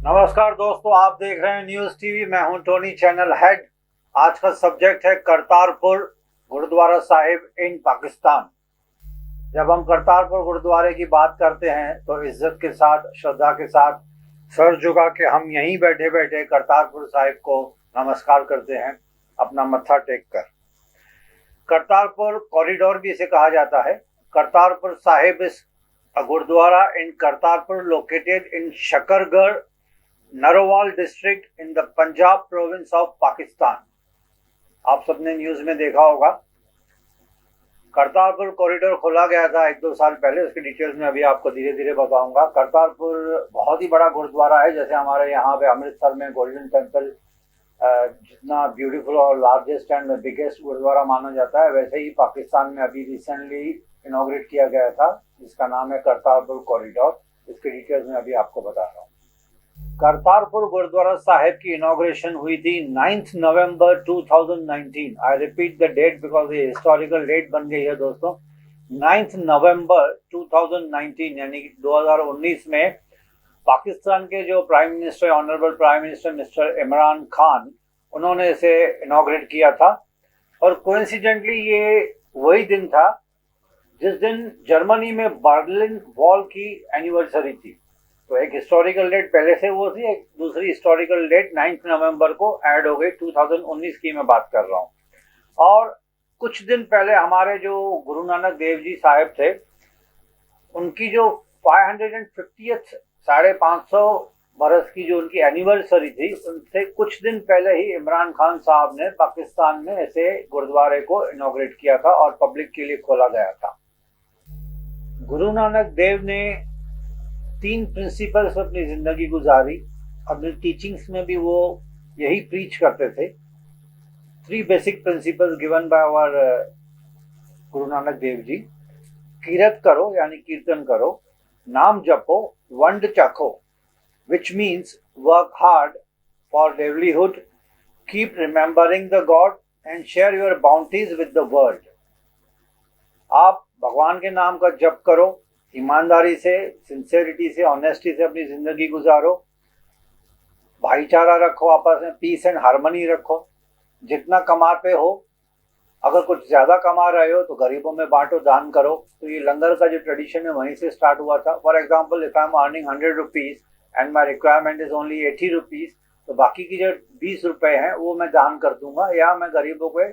नमस्कार दोस्तों, आप देख रहे हैं न्यूज टीवी। मैं हूं टोनी, चैनल हेड। आज का सब्जेक्ट है करतारपुर गुरुद्वारा साहिब इन पाकिस्तान। जब हम करतारपुर गुरुद्वारे की बात करते हैं तो इज्जत के साथ, श्रद्धा के साथ सर झुका के हम यहीं बैठे बैठे करतारपुर साहिब को नमस्कार करते हैं, अपना मत्था टेक कर। करतारपुर कॉरिडोर भी इसे कहा जाता है। Kartarpur Sahib is a gurdwara in Kartarpur located in Shakargarh Narowal district in the Punjab province of Pakistan. आप सबने न्यूज में देखा होगा। करतारपुर कॉरिडोर खोला गया था 1-2 साल पहले। उसकी डिटेल्स में अभी आपको धीरे धीरे बताऊंगा। करतारपुर बहुत ही बड़ा गुरुद्वारा है। जैसे हमारे यहाँ पे अमृतसर में गोल्डन टेम्पल जितना ब्यूटीफुल और लार्जेस्ट एंड बिगेस्ट गुरुद्वारा माना जाता है, वैसे ही पाकिस्तान में अभी रिसेंटली इनॉग्रेट किया गया था, जिसका नाम है करतारपुर कॉरिडोर। इसकी डिटेल्स में अभी आपको बता रहा हूँ। करतारपुर गुरुद्वारा साहिब की इनॉग्रेशन हुई थी 9 नवंबर 2019। I repeat the date because ये हिस्टोरिकल डेट बन गई है दोस्तों। 9 नवंबर 2019 यानी कि 2019 में पाकिस्तान के जो prime minister, honourable prime minister mister Imran Khan, उन्होंने इसे इनॉग्रेट किया था। और कोइंसिडेंटली ये वही दिन था जिस दिन जर्मनी में बर्लिन वॉल की एनिवर्सरी थी। तो एक हिस्टोरिकल डेट पहले से वो थी, एक दूसरी हिस्टोरिकल डेट 9 नवंबर को ऐड हो गई। 2019 की मैं बात कर रहा हूँ। और कुछ दिन पहले हमारे जो गुरु नानक देव जी साहिब थे, उनकी जो 550th 550 बरस की जो उनकी एनिवर्सरी थी, उनसे कुछ दिन पहले ही इमरान खान साहब ने पाकिस्तान में ऐसे गुरुद्वारे को इनॉग्रेट किया था और पब्लिक के लिए खोला गया था। गुरु नानक देव ने 3 प्रिंसिपल्स अपनी जिंदगी गुजारी। अपनी टीचिंग्स में भी वो यही प्रीच करते थे। 3 basic principles given by our Guru Nanak Dev ji. Kirat करो यानी कीर्तन करो, नाम जपो, वंड चखो, which means work hard for livelihood, keep remembering the God and share your bounties with the world. आप भगवान के नाम का जप करो, ईमानदारी से, सिंसेरिटी से, ऑनेस्टी से अपनी जिंदगी गुजारो, भाईचारा रखो, आपस में पीस एंड हार्मनी रखो। जितना कमाते हो, अगर कुछ ज्यादा कमा रहे हो तो गरीबों में बांटो, दान करो। तो ये लंगर का जो ट्रेडिशन है वहीं से स्टार्ट हुआ था। For example, if I am earning 100 rupees and my requirement is only 80 rupees, तो बाकी की जो 20 रुपए हैं वो मैं दान कर दूंगा, या मैं गरीबों के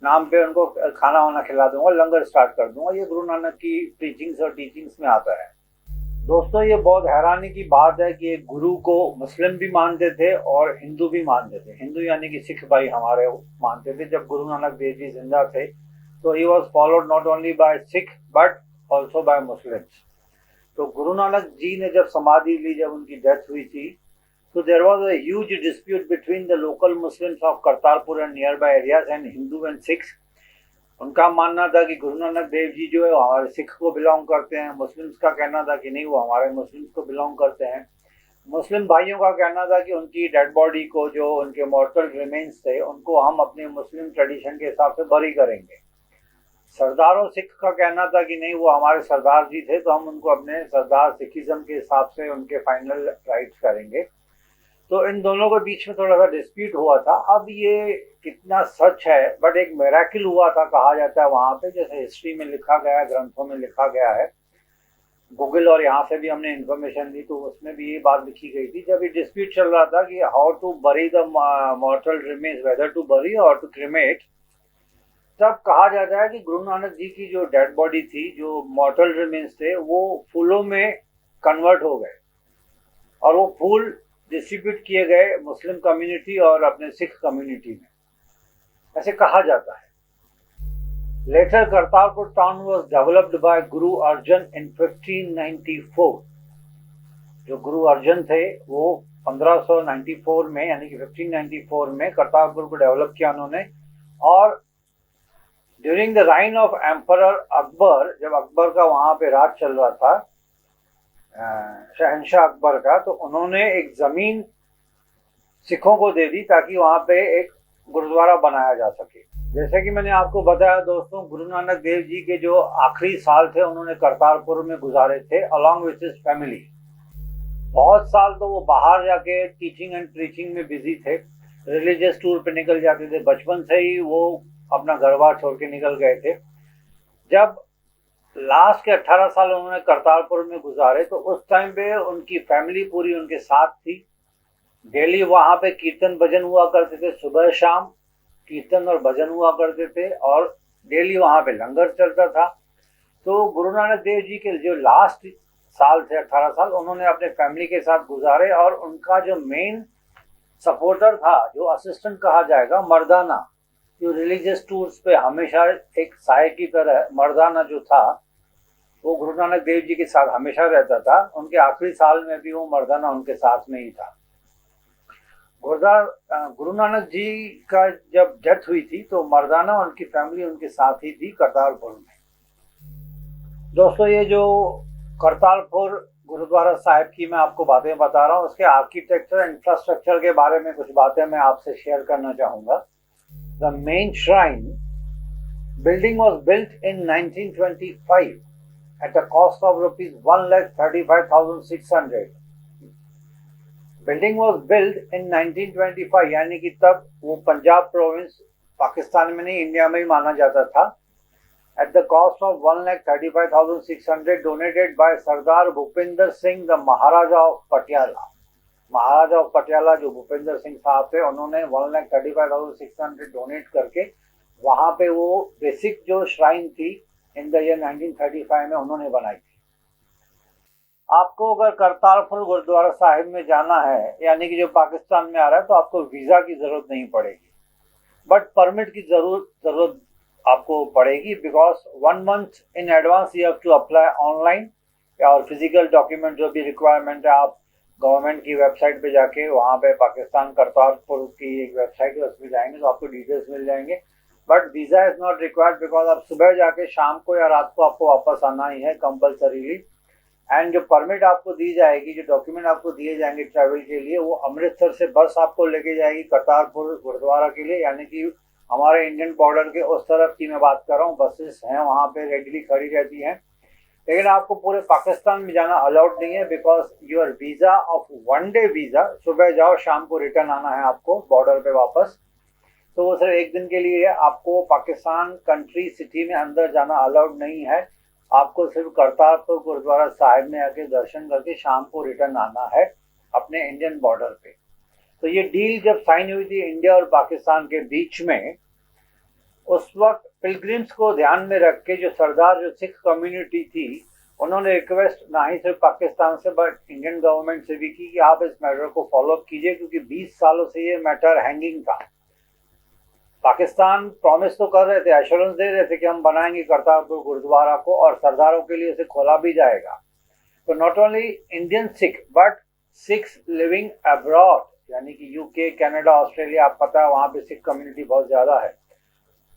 नाम पे उनको खाना वाना खिला दूंगा, लंगर स्टार्ट कर दूंगा। ये गुरु नानक की टीचिंग्स और टीचिंग्स में आता है। दोस्तों, ये बहुत हैरानी की बात है कि एक गुरु को मुस्लिम भी मानते थे और हिंदू भी मानते थे। हिंदू यानी कि सिख भाई हमारे मानते थे। जब गुरु नानक देव जी जिंदा थे तो he was followed not only by Sikh but also bye Muslims. तो गुरु नानक जी ने जब समाधि ली, जब उनकी डेथ हुई थी, so there was a huge dispute between the local Muslims of Kartarpur and nearby areas and Hindu and Sikhs। उनका मानना था कि गुरु नानक देव जी जो है वो हमारे सिख को बिलोंग करते हैं। मुस्लिम्स का कहना था कि नहीं, वो हमारे मुस्लिम्स को बिलोंग करते हैं। मुस्लिम भाइयों का कहना था कि उनकी डेड बॉडी को, जो उनके मॉर्टल रिमेन्स थे, उनको हम अपने मुस्लिम ट्रेडिशन के हिसाब से बरी करेंगे। सरदारों सिख का कहना था कि नहीं, वो हमारे सरदार जी थे, तो हम उनको अपने सरदार सिखिज्म के हिसाब से उनके फाइनल राइट्स करेंगे। तो इन दोनों के बीच में थोड़ा सा डिस्प्यूट हुआ था। अब ये कितना सच है, बट एक मिरेकल हुआ था कहा जाता है वहां पे, जैसे हिस्ट्री में लिखा गया है, ग्रंथों में लिखा गया है, गूगल और यहाँ से भी हमने इंफॉर्मेशन ली तो उसमें भी ये बात लिखी गई थी। जब ये डिस्प्यूट चल रहा था कि how to bury the mortal remains, whether to bury or to cremate, तब कहा जाता है कि गुरु नानक जी की जो डेड बॉडी थी, जो मॉर्टल रिमेन्स थे, वो फूलों में कन्वर्ट हो गए और वो फूल डिस्ट्रीब्यूट किए गए मुस्लिम कम्युनिटी और अपने सिख कम्युनिटी में, ऐसे कहा जाता है। Later Kartarpur town was developed by Guru Arjan इन 1594। जो गुरु अर्जन थे वो 1594 में यानी कि 1594 में करतारपुर को डेवलप किया उन्होंने। और during the reign of emperor Akbar, जब अकबर का वहां पे राज चल रहा था, शहनशाह अकबर का, तो उन्होंने एक जमीन सिखों को दे दी ताकि वहां पे एक गुरुद्वारा बनाया जा सके। जैसे कि मैंने आपको बताया दोस्तों, गुरु नानक देव जी के जो आखिरी साल थे उन्होंने करतारपुर में गुजारे थे अलॉन्ग विथ हिज फैमिली। बहुत साल तो वो बाहर जाके टीचिंग एंड प्रीचिंग में बिजी थे, रिलीजियस टूर पे निकल जाते थे। बचपन से ही वो अपना घर बार छोड़ के निकल गए थे। जब लास्ट के 18 साल उन्होंने करतारपुर में गुजारे तो उस टाइम पे उनकी फैमिली पूरी उनके साथ थी। डेली वहां पे कीर्तन भजन हुआ करते थे, सुबह शाम कीर्तन और भजन हुआ करते थे और डेली वहां पे लंगर चलता था। तो गुरु नानक देव जी के जो लास्ट साल थे 18 साल, उन्होंने अपने फैमिली के साथ गुजारे और उनका जो मेन सपोर्टर था, जो असिस्टेंट कहा जाएगा, मर्दाना, जो रिलीजियस टूर्स पे हमेशा एक साय की तरह मर्दाना जो था, वो गुरु नानक देव जी के साथ हमेशा रहता था। उनके आखिरी साल में भी वो मर्दाना उनके साथ में ही था। गुरु नानक जी का जब डेथ हुई थी तो मर्दाना उनकी फैमिली उनके साथ ही थी करतारपुर में। दोस्तों, ये जो करतारपुर गुरुद्वारा साहिब की मैं आपको बातें बता रहा हूँ, उसके आर्किटेक्चर इंफ्रास्ट्रक्चर के बारे में कुछ बातें मैं आपसे शेयर करना चाहूँगा। The main shrine building was built in 1925 at a cost of rupees 1,35,600. Building was build in 1925, यानी कि तब वो पंजाब प्रोविंस पाकिस्तान में नहीं, इंडिया में ही माना जाता था। At the cost of 1,35,600 donated bye Sardar Bhupendra Singh the Maharaja of Patiala. Maharaja of Patiala जो भूपेंद्र सिंह साहब थे, उन्होंने 1,35,600 डोनेट करके वहां पे वो बेसिक जो श्राइन थी इन द ईयर 1935 में उन्होंने बनाई थी। आपको अगर करतारपुर गुरुद्वारा साहिब में जाना है, यानी कि जो पाकिस्तान में आ रहा है, तो आपको वीजा की जरूरत नहीं पड़ेगी, बट परमिट की जरूरत आपको पड़ेगी, because 1 month in advance you have to apply online, और फिजिकल डॉक्यूमेंट जो भी रिक्वायरमेंट है आप गवर्नमेंट की वेबसाइट पे जाके, वहाँ पे पाकिस्तान करतारपुर की एक वेबसाइट है, उसमें जाएंगे तो आपको डिटेल्स मिल जाएंगे। But visa is not required, because आप सुबह जाके शाम को या रात को आपको वापस आना ही है कंपल्सरीली। एंड जो परमिट आपको दी जाएगी, जो डॉक्यूमेंट आपको दिए जाएंगे ट्रैवल के लिए, वो अमृतसर से बस आपको लेके जाएगी करतारपुर गुरुद्वारा के लिए, यानी कि हमारे इंडियन बॉर्डर के उस तरफ की मैं बात कर रहा हूँ। बसेस हैं वहाँ पे रेगुलरली खड़ी रहती हैं, लेकिन आपको पूरे पाकिस्तान में जाना अलाउड नहीं है, because your visa of 1 day visa, सुबह जाओ शाम को रिटर्न आना है आपको बॉर्डर पे वापस, तो वो सिर्फ 1 दिन के लिए है। आपको पाकिस्तान कंट्री सिटी में अंदर जाना अलाउड नहीं है, आपको सिर्फ करतारपुर गुरुद्वारा साहिब में आके दर्शन करके शाम को रिटर्न आना है अपने इंडियन बॉर्डर पे। तो ये डील जब साइन हुई थी इंडिया और पाकिस्तान के बीच में, उस वक्त पिलग्रिम्स को ध्यान में रख के जो सरदार जो सिख कम्युनिटी थी, उन्होंने रिक्वेस्ट ना ही सिर्फ पाकिस्तान से बट इंडियन गवर्नमेंट से भी की कि आप इस मैटर को फॉलो अप कीजिए, क्योंकि 20 सालों से ये मैटर हैंगिंग था। पाकिस्तान प्रॉमिस तो कर रहे थे, एश्योरेंस दे रहे थे कि हम बनाएंगे करतारपुर गुरुद्वारा को और सरदारों के लिए उसे खोला भी जाएगा। तो not only Indian Sikh but Sikhs living abroad, यानी कि यूके, कनाडा, ऑस्ट्रेलिया, आप पता है वहाँ पे सिख कम्युनिटी बहुत ज़्यादा है,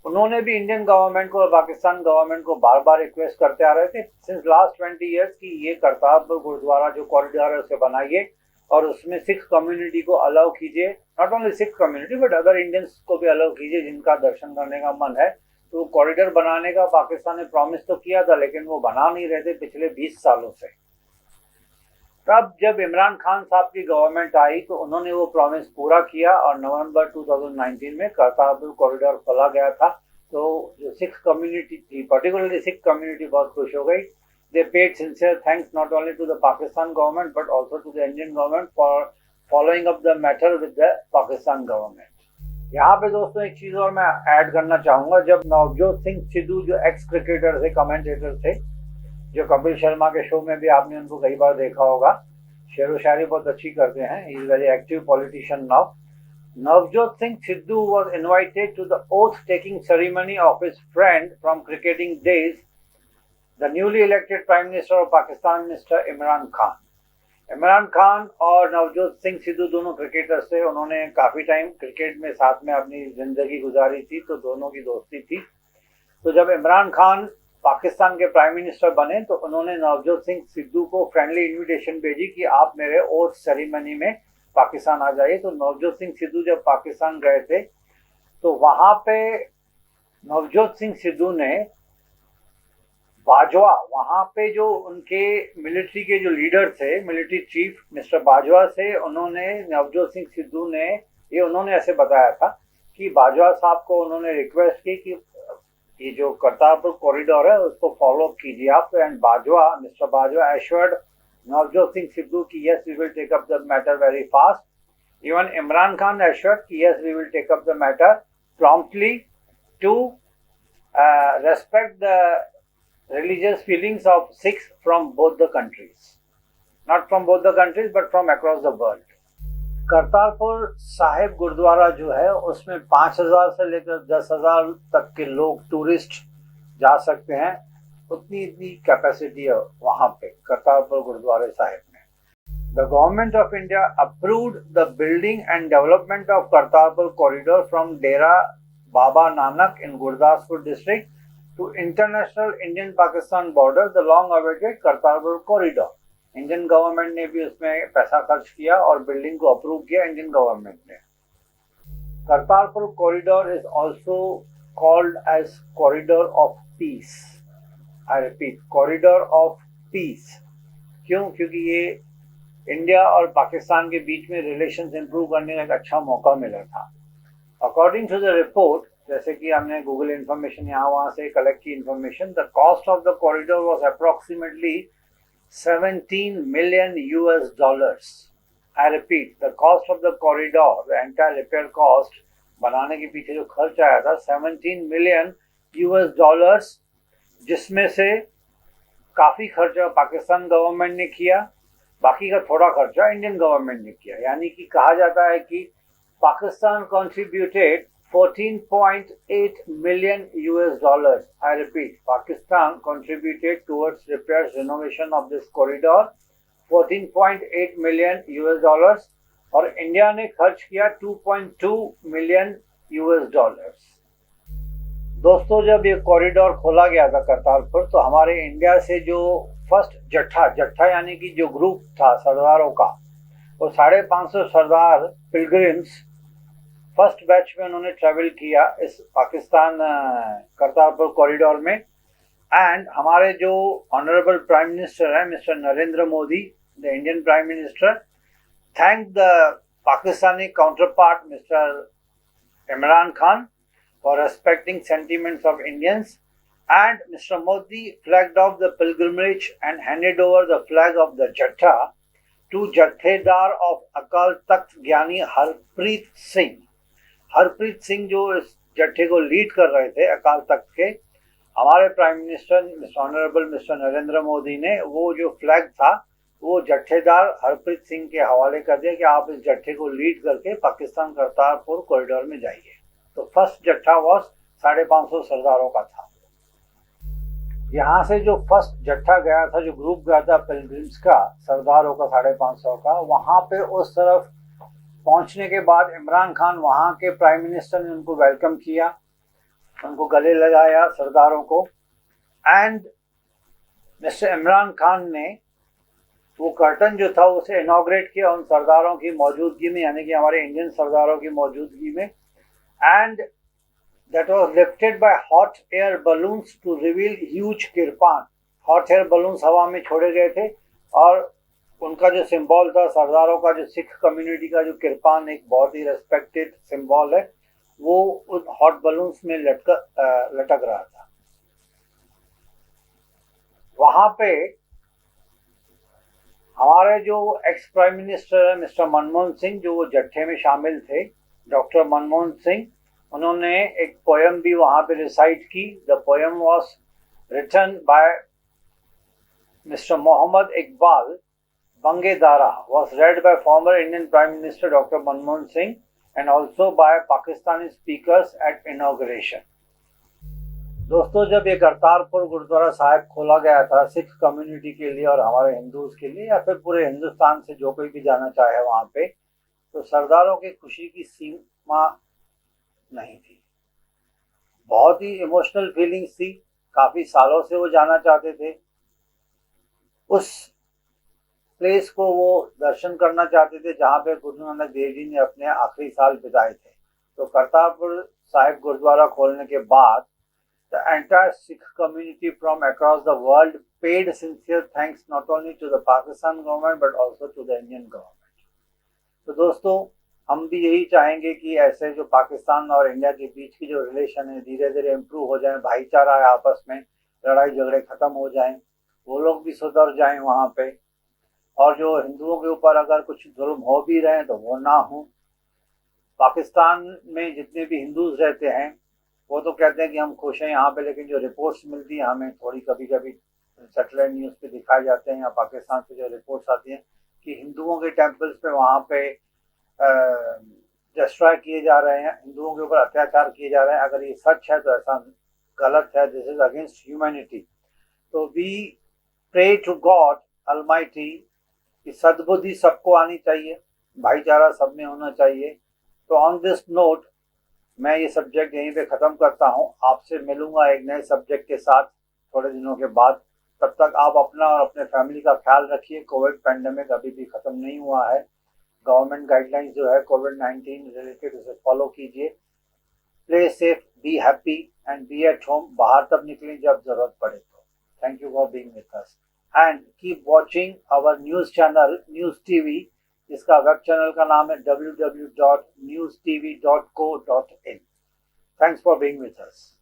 उन्होंने भी इंडियन गवर्नमेंट को और पाकिस्तान गवर्नमेंट को बार बार रिक्वेस्ट करते आ रहे थे सिंस लास्ट 20 ईयर्स की ये करतारपुर गुरुद्वारा जो कॉरिडोर है उसे बनाइए और उसमें सिख कम्युनिटी को अलाउ कीजिए। Not only Sikh community but other Indians को भी अलाउ कीजिए जिनका दर्शन करने का मन है। तो कॉरिडोर बनाने का पाकिस्तान ने प्रॉमिस तो किया था, लेकिन वो बना नहीं रहे थे पिछले 20 सालों से। तब जब इमरान खान साहब की गवर्नमेंट आई तो उन्होंने वो प्रॉमिस पूरा किया और नवंबर 2019 में करतारपुर कॉरिडोर खोला गया था। तो जो सिख कम्युनिटी थी, पर्टिकुलरली सिख कम्युनिटी, बहुत खुश हो गई। They paid sincere thanks not only to the Pakistan government but also to the Indian government for following up the matter with the Pakistan government. यहाँ पे दोस्तों एक चीज़ और मैं ऐड करना चाहूँगा। जब नवजोत सिंह सिद्धू जो एक्स क्रिकेटर थे, कमेंटेटर थे, जो कपिल शर्मा के शो में भी आपने उनको कई बार देखा होगा, शेर व शायरी बहुत अच्छी करते हैं, he is very active politician now. Navjot Singh Sidhu was invited to the oath-taking ceremony of his friend from cricketing days, the newly elected Prime Minister of Pakistan, Mr. Imran Khan. Imran Khan और नवजोत सिंह सिद्धू दोनों cricketers थे, उन्होंने काफ़ी time cricket में साथ में अपनी ज़िंदगी गुजारी थी, तो दोनों की दोस्ती थी। तो जब इमरान खान पाकिस्तान के प्राइम मिनिस्टर बने तो उन्होंने नवजोत सिंह सिद्धू को फ्रेंडली इन्विटेशन भेजी कि आप मेरे ओथ सेरेमनी में पाकिस्तान आ जाइए। तो नवजोत सिंह सिद्धू जब पाकिस्तान गए थे तो वहाँ पे नवजोत सिंह सिद्धू ने बाजवा, वहाँ पे जो उनके मिलिट्री के जो लीडर थे, मिलिट्री चीफ मिस्टर बाजवा से उन्होंने, नवजोत सिंह सिद्धू ने, ये उन्होंने ऐसे बताया था कि बाजवा साहब को उन्होंने रिक्वेस्ट की कि ये जो करतारपुर कॉरिडोर है उसको फॉलो कीजिए आप। And Bajwa, mister Bajwa assured Navjot Singh Sidhu की yes we will take up the matter very fast. Even Imran Khan assured कि yes we will take up the matter promptly to respect the religious feelings of Sikhs from both the countries, not from both the countries but from across the world. Kartarpur Sahib gurdwara जो है उसमें 5,000 से लेकर 10,000 तक के लोग tourist जा सकते हैं, उतनी इतनी कैपेसिटी है वहाँ पे करतारपुर गुरुद्वारे साहिब में। The government of India approved the building and development of Kartarpur corridor from Dera Baba Nanak in Gurdaspur district to international Indian-Pakistan border, the long-awaited Kartarpur corridor. Indian government ने भी उसमें पैसा खर्च किया और बिल्डिंग को अप्रूव किया Indian government ने। Kartarpur corridor is also called as corridor of peace. I repeat, corridor of peace. क्यों? क्योंकि ये इंडिया और पाकिस्तान के बीच में रिलेशंस इंप्रूव करने का एक अच्छा मौका मिला था। अकॉर्डिंग टू द रिपोर्ट, जैसे कि हमने गूगल इंफॉर्मेशन यहाँ वहाँ से कलेक्ट की information, the cost of the corridor was approximately 17 million US dollars. I repeat, the cost of the corridor, the entire repair cost बनाने के पीछे जो खर्च आया था 17 million US dollars, जिसमें से काफी खर्चा पाकिस्तान गवर्नमेंट ने किया, बाकी का थोड़ा खर्चा इंडियन गवर्नमेंट ने किया। यानी कि कहा जाता है कि Pakistan contributed 14.8 million US dollars. I repeat, Pakistan contributed towards repairs renovation of this corridor 14.8 million US dollars और इंडिया ने खर्च किया 2.2 million US dollars। दोस्तों, जब ये कॉरिडोर खोला गया था करतारपुर, तो हमारे इंडिया से जो फर्स्ट जट्ठा यानी कि जो ग्रुप था सरदारों का, वो 550 सरदार पिलग्रिम्स फर्स्ट बैच में उन्होंने ट्रेवल किया इस पाकिस्तान करतारपुर कॉरिडोर में। एंड हमारे जो ऑनरेबल प्राइम मिनिस्टर है mister Narendra Modi, the Indian prime minister, thank the Pakistani counterpart mister Imran Khan for respecting sentiments of Indians, and mister Modi flagged off the pilgrimage and handed over the flag of the jatha to jathedar of Akal Takht ज्ञानी हरप्रीत सिंह। हरप्रीत सिंह जो इस जत्थे को lead कर रहे थे अकाल तख्त के, हमारे prime minister honourable mister Narendra Modi ने वो जो फ्लैग था वो जत्थेदार हरप्रीत सिंह के हवाले कर दिया कि आप इस जत्थे को लीड करके पाकिस्तान करतारपुर कॉरिडोर में जाइए। तो फर्स्ट जत्था वॉज 550 सरदारों का था। यहाँ से जो फर्स्ट जत्था गया था, जो ग्रुप गया था पिलग्रिम्स का, सरदारों का 550 का, वहाँ पे उस तरफ पहुंचने के बाद इमरान खान, वहाँ के प्राइम मिनिस्टर ने उनको वेलकम किया, उनको गले लगाया सरदारों को। एंड मिस्टर इमरान खान ने वो कर्टन जो था उसे इनॉग्रेट किया उन सरदारों की मौजूदगी में, यानी कि हमारे इंडियन सरदारों की मौजूदगी में। And that was lifted by hot air balloons to reveal huge kirpan. Hot air balloons हवा में छोड़े गए थे और उनका जो सिंबल था सरदारों का, जो सिख कम्युनिटी का जो किरपान एक बहुत ही रेस्पेक्टेड सिंबल है, वो उन हॉट बलून्स में लटक रहा था। वहां पे हमारे जो एक्स प्राइम मिनिस्टर है मिस्टर मनमोहन सिंह, जो वो जत्थे में शामिल थे, डॉक्टर मनमोहन सिंह, उन्होंने एक पोयम भी वहां पे रिसाइट की। The poem was written by mister Mohammad Iqbal Bang-e-Dara, was read by former Indian prime minister doctor Manmohan Singh and also by Pakistani speakers at inauguration. दोस्तों, जब ये करतारपुर गुरुद्वारा साहिब खोला गया था सिख कम्युनिटी के लिए और हमारे हिंदूज के लिए, या फिर पूरे हिंदुस्तान से जो कोई भी जाना चाहे वहां पे, तो सरदारों की खुशी की सीमा नहीं थी। बहुत ही इमोशनल फीलिंग्स थी, काफी सालों से वो जाना चाहते थे, उस प्लेस को वो दर्शन करना चाहते थे जहाँ पे गुरु नानक देव जी ने अपने आखिरी साल बिताए थे। तो करतारपुर साहिब गुरुद्वारा खोलने के बाद The entire Sikh community from across the world paid sincere thanks not only to the Pakistan government but also to the Indian government. तो दोस्तों, हम भी यही चाहेंगे कि ऐसे जो पाकिस्तान और इंडिया के बीच की जो रिलेशन है धीरे धीरे इम्प्रूव हो जाए, भाईचारा है आपस में, लड़ाई झगड़े खत्म हो जाएं, वो लोग भी सुधर जाएं वहाँ पे, और जो हिंदुओं के ऊपर अगर कुछ जुल्म हो भी रहे हैं तो वो ना हो। पाकिस्तान में जितने भी हिंदूज रहते हैं वो तो कहते हैं कि हम खुश हैं यहाँ पे, लेकिन जो रिपोर्ट्स मिलती हैं हमें थोड़ी कभी कभी सैटेलाइट न्यूज़ पे दिखाए जाते हैं या पाकिस्तान से जो रिपोर्ट्स आती हैं कि हिंदुओं के टेम्पल्स पे वहाँ पे डिस्ट्रॉय किए जा रहे हैं, हिंदुओं के ऊपर अत्याचार किए जा रहे हैं। अगर ये सच है तो ऐसा गलत है, दिस इज अगेंस्ट ह्यूमैनिटी। तो we pray to God almighty कि सद्बुद्धि सबको आनी चाहिए, भाईचारा सब में होना चाहिए। तो ऑन दिस नोट मैं ये सब्जेक्ट यहीं पे ख़त्म करता हूँ। आपसे मिलूंगा एक नए सब्जेक्ट के साथ थोड़े दिनों के बाद। तब तक आप अपना और अपने फैमिली का ख्याल रखिए। कोविड पैंडेमिक अभी भी ख़त्म नहीं हुआ है। गवर्नमेंट गाइडलाइंस जो है कोविड-19 रिलेटेड उसे फॉलो कीजिए। Play safe, be happy and be at home. बाहर तब निकलें जब ज़रूरत पड़े तो। Thank you for being with us and keep watching our news channel news TV, जिसका वेब चैनल का नाम है www.newstv.co.in। Thanks for being with us.